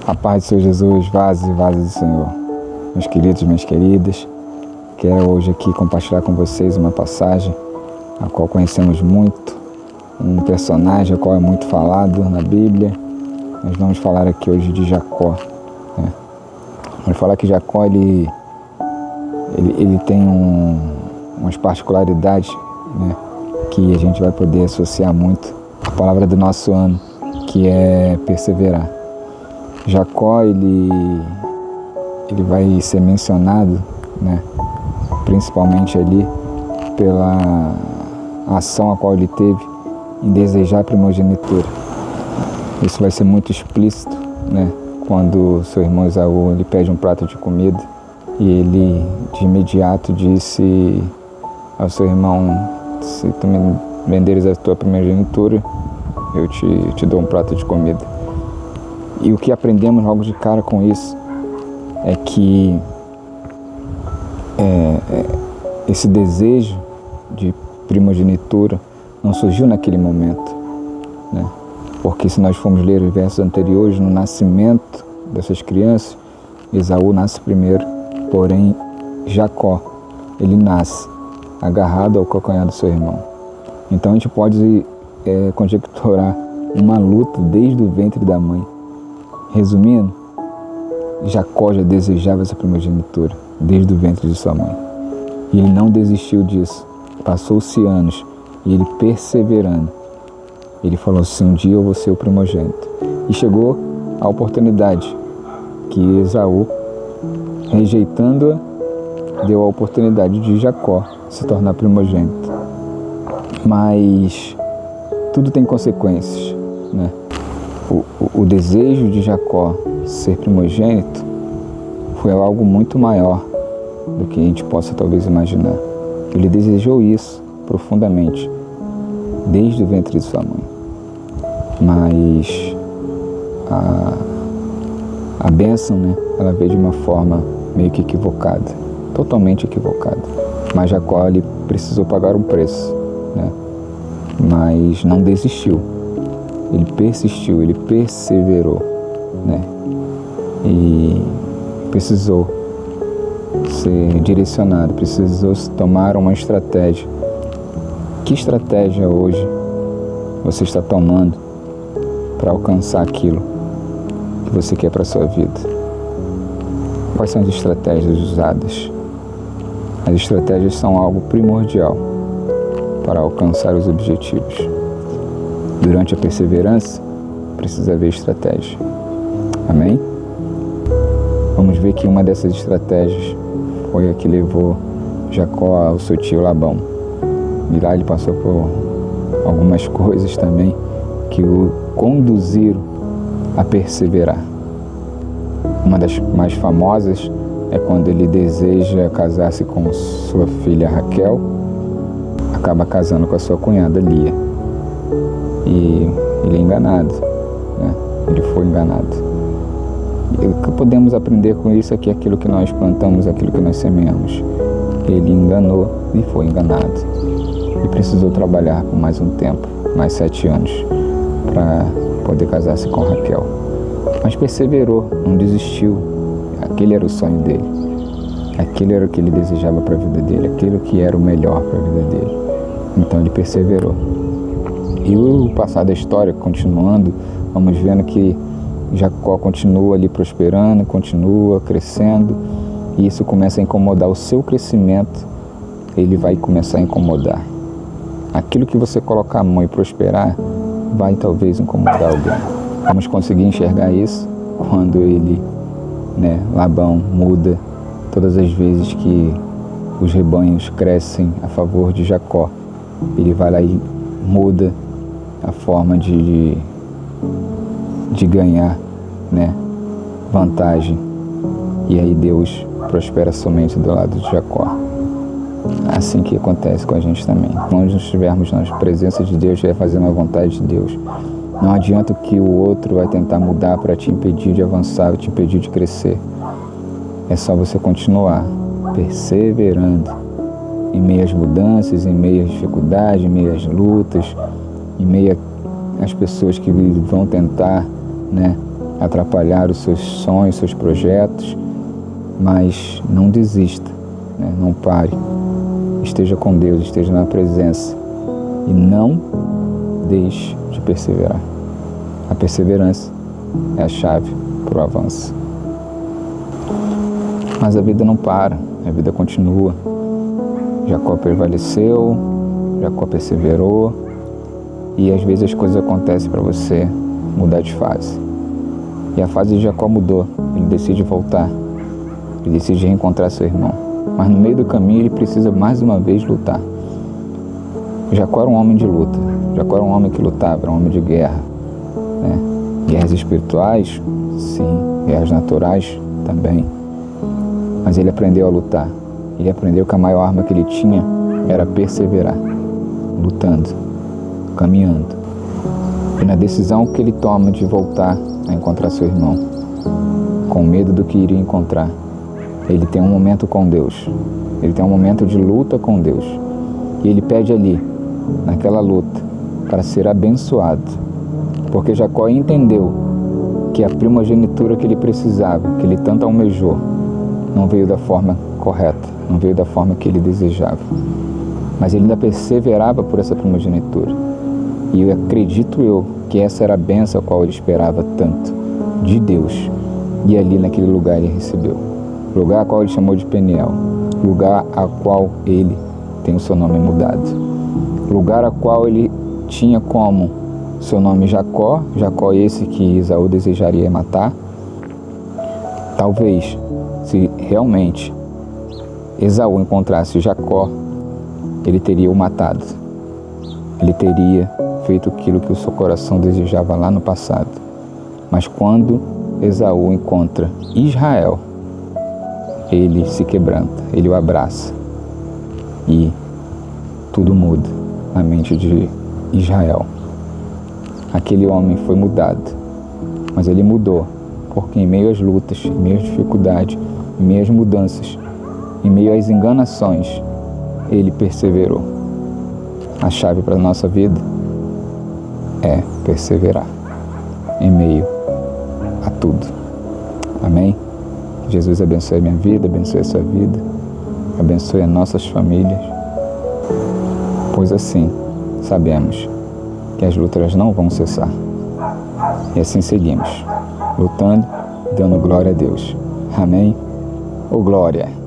A paz do Senhor Jesus, vasos e vasos do Senhor. Meus queridos, minhas queridas, quero hoje aqui compartilhar com vocês uma passagem a qual conhecemos muito, um personagem a qual é muito falado na Bíblia. Nós vamos falar aqui hoje de Jacó. Vamos falar que Jacó ele tem umas particularidades, que a gente vai poder associar muito à palavra do nosso ano, que é perseverar. Jacó ele vai ser mencionado, principalmente ali pela ação a qual ele teve em desejar a primogenitura. Isso vai ser muito explícito, quando seu irmão Esaú ele pede um prato de comida e ele de imediato disse ao seu irmão: se tu me venderes a tua primogenitura, eu te dou um prato de comida. E o que aprendemos logo de cara com isso é que esse desejo de primogenitura não surgiu naquele momento, porque se nós formos ler os versos anteriores, no nascimento dessas crianças, Esaú nasce primeiro, porém Jacó, ele nasce agarrado ao calcanhar do seu irmão. Então a gente pode conjecturar uma luta desde o ventre da mãe. Resumindo, Jacó já desejava essa primogenitura desde o ventre de sua mãe. E ele não desistiu disso. Passou-se anos e ele perseverando. Ele falou assim: um dia eu vou ser o primogênito. E chegou a oportunidade que Esaú, rejeitando-a, deu a oportunidade de Jacó se tornar primogênito. Mas tudo tem consequências, O desejo de Jacó ser primogênito foi algo muito maior do que a gente possa talvez imaginar. Ele desejou isso profundamente, desde o ventre de sua mãe. Mas a bênção, ela veio de uma forma meio que equivocada, totalmente equivocada. Mas Jacó ele precisou pagar um preço, mas não desistiu. Ele persistiu, ele perseverou, e precisou ser direcionado, precisou tomar uma estratégia. Que estratégia hoje você está tomando para alcançar aquilo que você quer para a sua vida? Quais são as estratégias usadas? As estratégias são algo primordial para alcançar os objetivos. Durante a perseverança, precisa haver estratégia. Amém? Vamos ver que uma dessas estratégias foi a que levou Jacó ao seu tio Labão. E lá ele passou por algumas coisas também que o conduziram a perseverar. Uma das mais famosas é quando ele deseja casar-se com sua filha Raquel, acaba casando com a sua cunhada Lia. E ele é enganado, ele foi enganado. E o que podemos aprender com isso é que aquilo que nós plantamos, aquilo que nós semeamos. Ele enganou e foi enganado. E precisou trabalhar por mais um tempo, mais 7 anos, para poder casar-se com Raquel. Mas perseverou, não desistiu. Aquele era o sonho dele. Aquele era o que ele desejava para a vida dele. Aquilo que era o melhor para a vida dele. Então ele perseverou. E o passar da história, continuando, vamos vendo que Jacó continua ali prosperando, continua crescendo, e isso começa a incomodar o seu crescimento, ele vai começar a incomodar. Aquilo que você colocar a mão e prosperar, vai talvez incomodar alguém. Vamos conseguir enxergar isso quando ele, Labão, muda todas as vezes que os rebanhos crescem a favor de Jacó. Ele vai lá e muda a forma de ganhar, vantagem. E aí Deus prospera somente do lado de Jacó. Assim que acontece com a gente também. Quando nós estivermos na presença de Deus, estiver fazendo a vontade de Deus, não adianta o que o outro vai tentar mudar para te impedir de avançar, te impedir de crescer. É só você continuar perseverando em meio às mudanças, em meio às dificuldades, em meio às lutas, em meio às pessoas que vão tentar, atrapalhar os seus sonhos, seus projetos, mas não desista, né? Não pare. Esteja com Deus, esteja na presença e não deixe de perseverar. A perseverança é a chave para o avanço. Mas a vida não para, a vida continua. Jacó prevaleceu, Jacó perseverou, e às vezes as coisas acontecem para você mudar de fase. E a fase de Jacó mudou, ele decide voltar, ele decide reencontrar seu irmão. Mas no meio do caminho ele precisa mais uma vez lutar. Jacó era um homem de luta, Jacó era um homem que lutava, era um homem de guerra, né? Guerras espirituais, sim, guerras naturais também. Mas ele aprendeu a lutar. Ele aprendeu que a maior arma que ele tinha era perseverar, lutando, caminhando. E na decisão que ele toma de voltar a encontrar seu irmão, com medo do que iria encontrar, ele tem um momento com Deus. Ele tem um momento de luta com Deus. E ele pede ali, naquela luta, para ser abençoado. Porque Jacó entendeu que a primogenitura que ele precisava, que ele tanto almejou, não veio da forma correta, não veio da forma que ele desejava. Mas ele ainda perseverava por essa primogenitura. E eu acredito que essa era a bênção a qual ele esperava tanto, de Deus. E ali naquele lugar ele recebeu. Lugar a qual ele chamou de Peniel. Lugar a qual ele tem o seu nome mudado. Lugar a qual ele tinha como seu nome Jacó, Jacó esse que Esaú desejaria matar. Talvez, se realmente Esaú encontrasse Jacó, ele teria o matado. Ele teria feito aquilo que o seu coração desejava lá no passado. Mas quando Esaú encontra Israel, ele se quebranta, ele o abraça. E tudo muda na mente de Israel. Aquele homem foi mudado, mas ele mudou, porque em meio às lutas, em meio às dificuldades, em meio às mudanças, em meio às enganações, ele perseverou. A chave para a nossa vida é perseverar em meio a tudo. Amém? Jesus abençoe a minha vida, abençoe a sua vida, abençoe as nossas famílias, pois assim sabemos que as lutas não vão cessar. E assim seguimos, lutando, dando glória a Deus. Amém? Ô glória!